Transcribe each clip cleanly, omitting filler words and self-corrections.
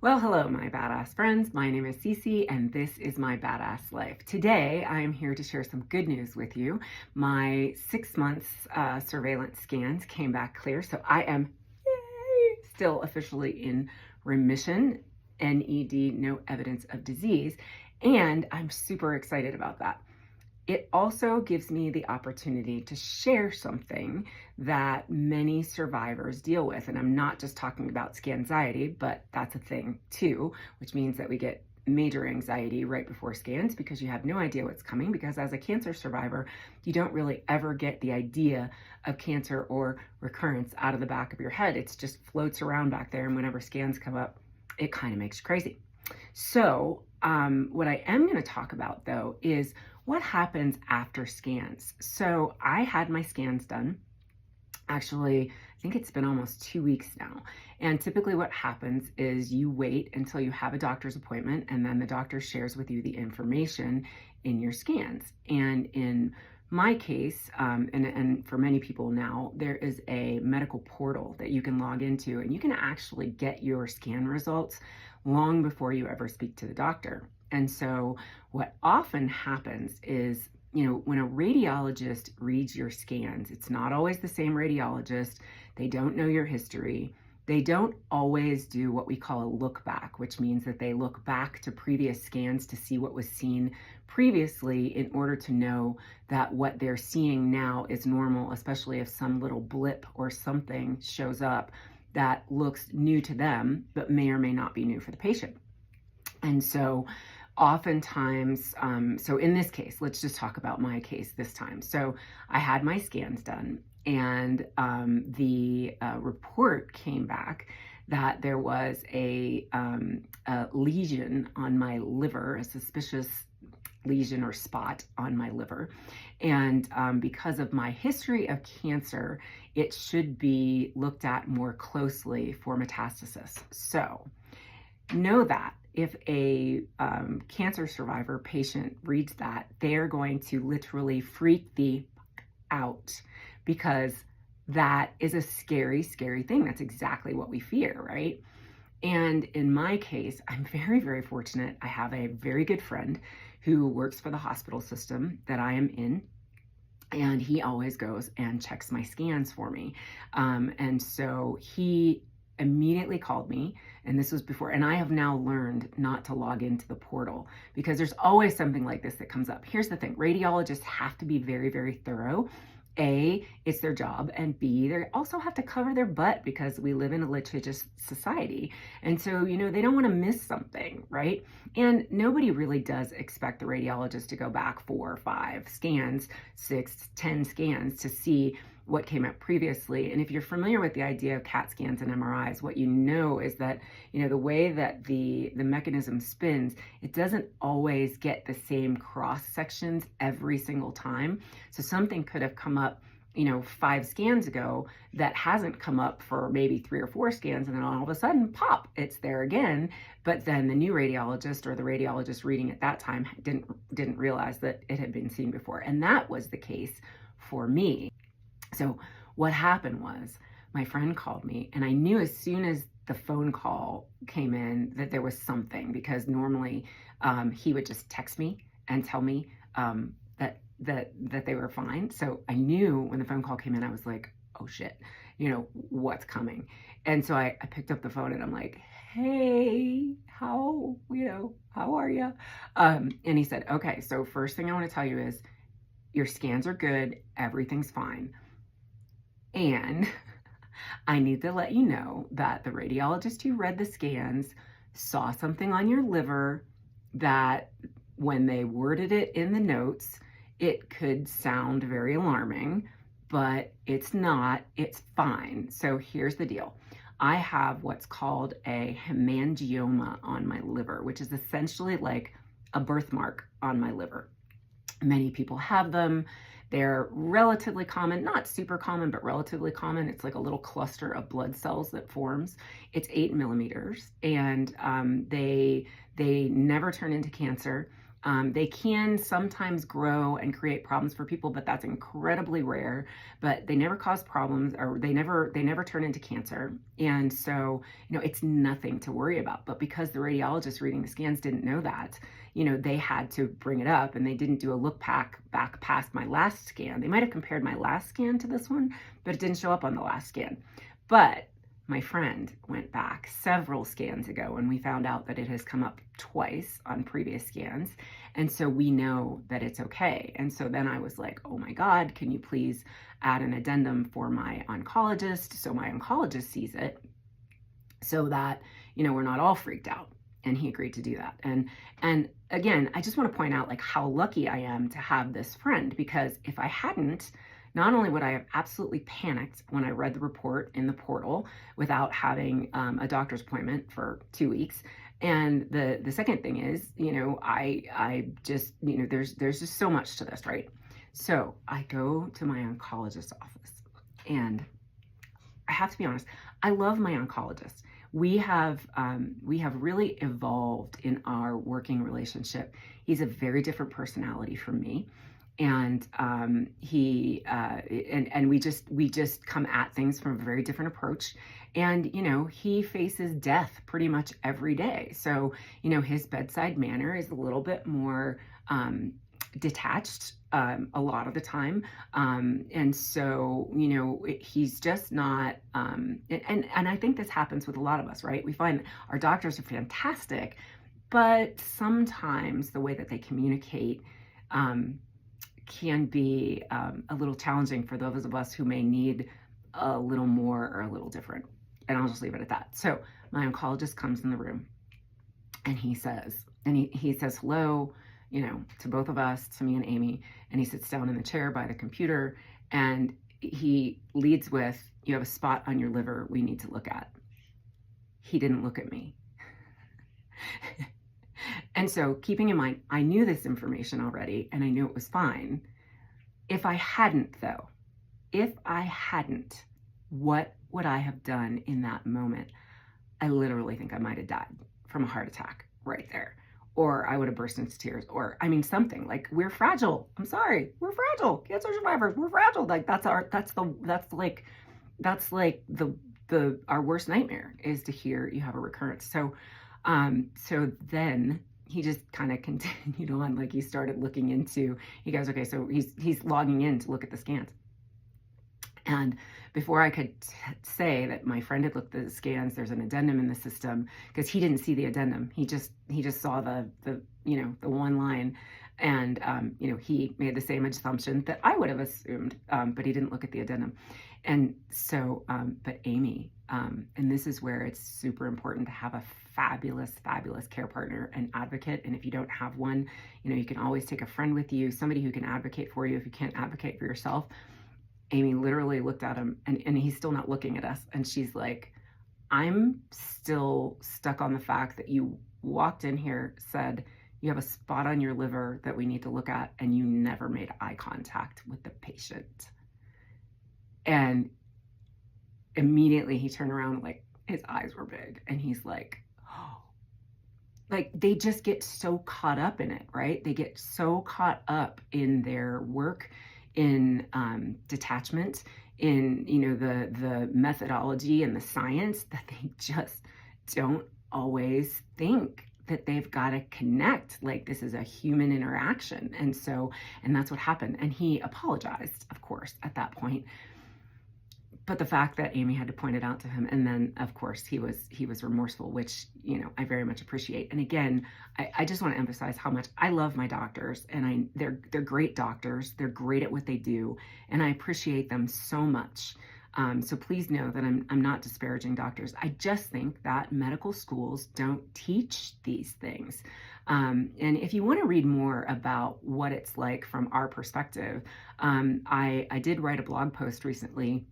Well, hello, my badass friends. My name is Cece, and this is my badass life. Today, I am here to share some good news with you. My 6 months surveillance scans came back clear, so I am still officially in remission, NED, no evidence of disease, and I'm super excited about that. It also gives me the opportunity to share something that many survivors deal with. And I'm not just talking about scanxiety, but that's a thing too, which means that we get major anxiety right before scans because you have no idea what's coming. Because as a cancer survivor, you don't really ever get the idea of cancer or recurrence out of the back of your head. It just floats around back there. And whenever scans come up, it kind of makes you crazy. So, what I am going to talk about though is what happens after scans. So, I had my scans done. Actually, I think it's been almost 2 weeks now. And typically, what happens is you wait until you have a doctor's appointment, and then the doctor shares with you the information in your scans. And in my case, and for many people now, there is a medical portal that you can log into, and you can actually get your scan results long before you ever speak to the doctor. And so, what often happens is, when a radiologist reads your scans, it's not always the same radiologist. They don't know your history. They don't always do what we call a look back, which means that they look back to previous scans to see what was seen previously in order to know that what they're seeing now is normal, especially if some little blip or something shows up that looks new to them, but may or may not be new for the patient. And so oftentimes, so in this case, let's just talk about my case this time. So I had my scans done, and the report came back that there was a lesion on my liver, a suspicious lesion or spot on my liver. And because of my history of cancer, it should be looked at more closely for metastasis. So know that if a cancer survivor patient reads that, they're going to literally freak the out, because that is a scary, scary thing. That's exactly what we fear, right? And in my case, I'm very, very fortunate. I have a very good friend who works for the hospital system that I am in, and he always goes and checks my scans for me. And so he immediately called me, and this was before, and I have now learned not to log into the portal because there's always something like this that comes up. Here's the thing: radiologists have to be very, very thorough. A, it's their job, and B, they also have to cover their butt because we live in a litigious society. And so, they don't want to miss something, right? And nobody really does expect the radiologist to go back 4 or 5 scans, 6, 10 scans to see what came up previously. And if you're familiar with the idea of CAT scans and MRIs, what you know is that, the way that the mechanism spins, it doesn't always get the same cross sections every single time. So something could have come up 5 scans ago that hasn't come up for maybe 3 or 4 scans, and then all of a sudden, pop, it's there again. But then the new radiologist or the radiologist reading at that time didn't realize that it had been seen before. And that was the case for me. So what happened was my friend called me, and I knew as soon as the phone call came in that there was something, because normally he would just text me and tell me that they were fine. So I knew when the phone call came in, I was like, oh shit, what's coming? And so I picked up the phone and I'm like, hey, how are you? And he said, okay, so first thing I want to tell you is your scans are good. Everything's fine. And I need to let you know that the radiologist who read the scans saw something on your liver that, when they worded it in the notes, it could sound very alarming, but it's not. It's fine. So here's the deal. I have what's called a hemangioma on my liver, which is essentially like a birthmark on my liver. Many people have them. They're relatively common, not super common, but relatively common. It's like a little cluster of blood cells that forms. It's 8 millimeters, and they never turn into cancer. They can sometimes grow and create problems for people, but that's incredibly rare. But they never cause problems, or they never turn into cancer. And so, it's nothing to worry about. But because the radiologist reading the scans didn't know that, they had to bring it up, and they didn't do a look back past my last scan. They might have compared my last scan to this one, but it didn't show up on the last scan. But my friend went back several scans ago, and we found out that it has come up twice on previous scans. And so we know that it's okay. And so then I was like, oh my God, can you please add an addendum for my oncologist, so my oncologist sees it, so that, we're not all freaked out. And he agreed to do that. And again, I just want to point out like how lucky I am to have this friend, because if I hadn't, not only would I have absolutely panicked when I read the report in the portal without having a doctor's appointment for 2 weeks. And the second thing is, I just, there's just so much to this, right? So I go to my oncologist's office, and I have to be honest, I love my oncologist. We have really evolved in our working relationship. He's a very different personality from me. And we just come at things from a very different approach. And, he faces death pretty much every day. So, his bedside manner is a little bit more detached a lot of the time. And so, he's just not, and I think this happens with a lot of us, right? We find our doctors are fantastic, but sometimes the way that they communicate can be a little challenging for those of us who may need a little more or a little different. And I'll just leave it at that. So my oncologist comes in the room, and he says hello, to both of us, to me and Amy. And he sits down in the chair by the computer, and he leads with, you have a spot on your liver we need to look at. He didn't look at me. And so, keeping in mind, I knew this information already, and I knew it was fine. If I hadn't, what would I have done in that moment? I literally think I might have died from a heart attack right there. Or I would have burst into tears, or something like, we're fragile. I'm sorry, we're fragile. Cancer survivors, we're fragile. Like that's our worst nightmare, is to hear you have a recurrence. So then he just kind of continued on. Like, he started looking into, he goes, okay, so he's logging in to look at the scans. And before I could say that my friend had looked at the scans, there's an addendum in the system, because he didn't see the addendum. He just saw the one line, and he made the same assumption that I would have assumed, but he didn't look at the addendum. And so, but Amy, and this is where it's super important to have a fabulous care partner and advocate. And if you don't have one, you can always take a friend with you, somebody who can advocate for you if you can't advocate for yourself. Amy literally looked at him, and he's still not looking at us. And she's like, I'm still stuck on the fact that you walked in here, said you have a spot on your liver that we need to look at, and you never made eye contact with the patient. And immediately he turned around, like, his eyes were big, and he's like, oh. Like, they just get so caught up in it, right? They get so caught up in their work, in detachment, in the methodology and the science, that they just don't always think that they've got to connect. Like, this is a human interaction. And that's what happened. And he apologized, of course, at that point. But the fact that Amy had to point it out to him, and then of course he was remorseful, which I very much appreciate. And again, I just want to emphasize how much I love my doctors, and they're great doctors. They're great at what they do, and I appreciate them so much. So please know that I'm not disparaging doctors. I just think that medical schools don't teach these things. And if you want to read more about what it's like from our perspective, I did write a blog post recently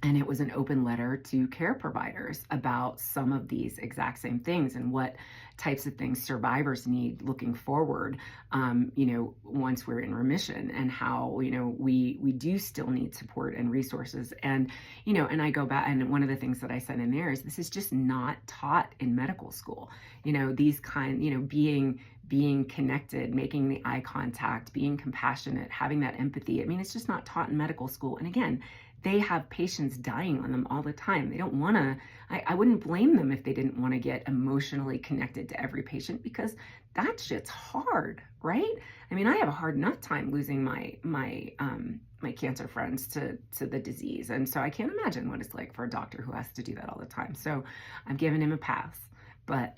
And it was an open letter to care providers about some of these exact same things and what types of things survivors need looking forward, once we're in remission, and how, we do still need support and resources. And, and I go back, and one of the things that I said in there is this is just not taught in medical school. These being connected, making the eye contact, being compassionate, having that empathy. I mean, it's just not taught in medical school. And again, they have patients dying on them all the time. They don't want to, I wouldn't blame them if they didn't want to get emotionally connected to every patient, because that shit's hard, right? I mean, I have a hard enough time losing my cancer friends to the disease. And so I can't imagine what it's like for a doctor who has to do that all the time. So I'm giving him a pass. But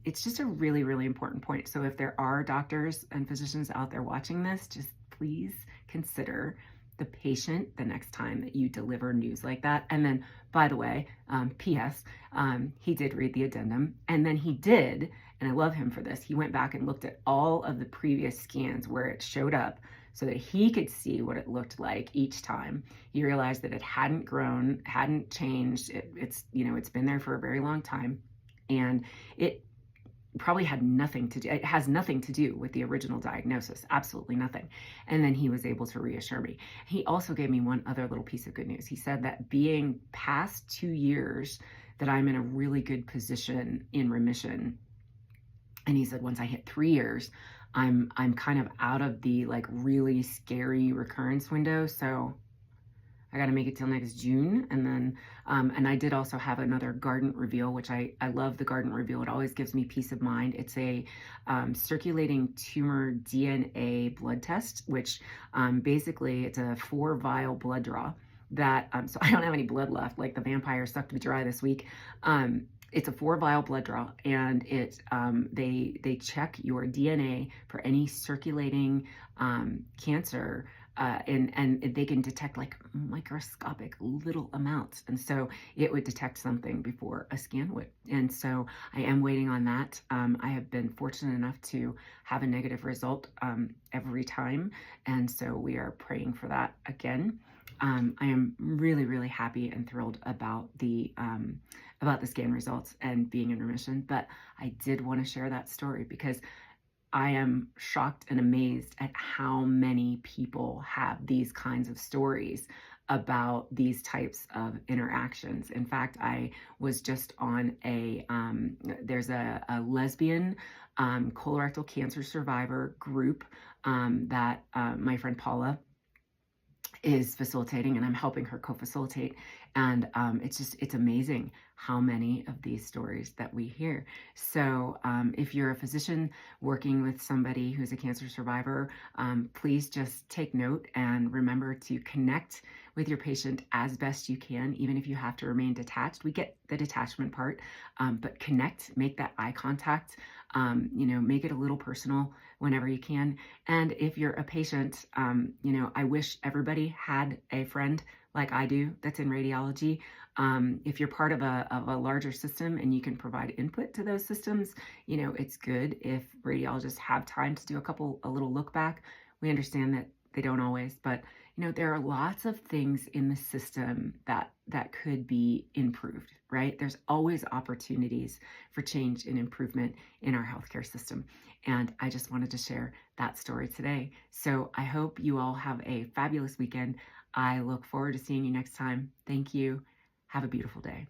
it's just a really, really important point. So if there are doctors and physicians out there watching this, just please consider the patient the next time that you deliver news like that. And then, by the way, P.S., he did read the addendum, and then he did, and I love him for this, he went back and looked at all of the previous scans where it showed up so that he could see what it looked like each time. He realized that it hadn't grown, hadn't changed. It's been there for a very long time, and it probably had nothing to do, it has nothing to do with the original diagnosis, absolutely nothing. And then he was able to reassure me. He also gave me one other little piece of good news. He said that being past 2 years, that I'm in a really good position in remission. And he said, once I hit 3 years, I'm kind of out of the really scary recurrence window. So I got to make it till next June. And then, and I did also have another Guardant Reveal, which I love the Guardant Reveal. It always gives me peace of mind. It's a circulating tumor DNA blood test, which basically it's a 4-vial blood draw that, so I don't have any blood left, like the vampire sucked me dry this week. It's a 4-vial blood draw, and they check your DNA for any circulating cancer. And they can detect microscopic little amounts. And so it would detect something before a scan would. And so I am waiting on that. I have been fortunate enough to have a negative result every time. And so we are praying for that again. I am really, really happy and thrilled about the scan results and being in remission. But I did want to share that story because I am shocked and amazed at how many people have these kinds of stories about these types of interactions. In fact, I was just on there's a lesbian colorectal cancer survivor group that my friend Paula is facilitating, and I'm helping her co-facilitate. And it's amazing how many of these stories that we hear. So if you're a physician working with somebody who's a cancer survivor, please just take note and remember to connect with your patient as best you can, even if you have to remain detached. We get the detachment part, but connect, make that eye contact, make it a little personal whenever you can. And if you're a patient, I wish everybody had a friend like I do that's in radiology. If you're part of a larger system and you can provide input to those systems, it's good if radiologists have time to do a little look back. We understand that they don't always, but there are lots of things in the system that could be improved, right? There's always opportunities for change and improvement in our healthcare system. And I just wanted to share that story today. So I hope you all have a fabulous weekend. I look forward to seeing you next time. Thank you. Have a beautiful day.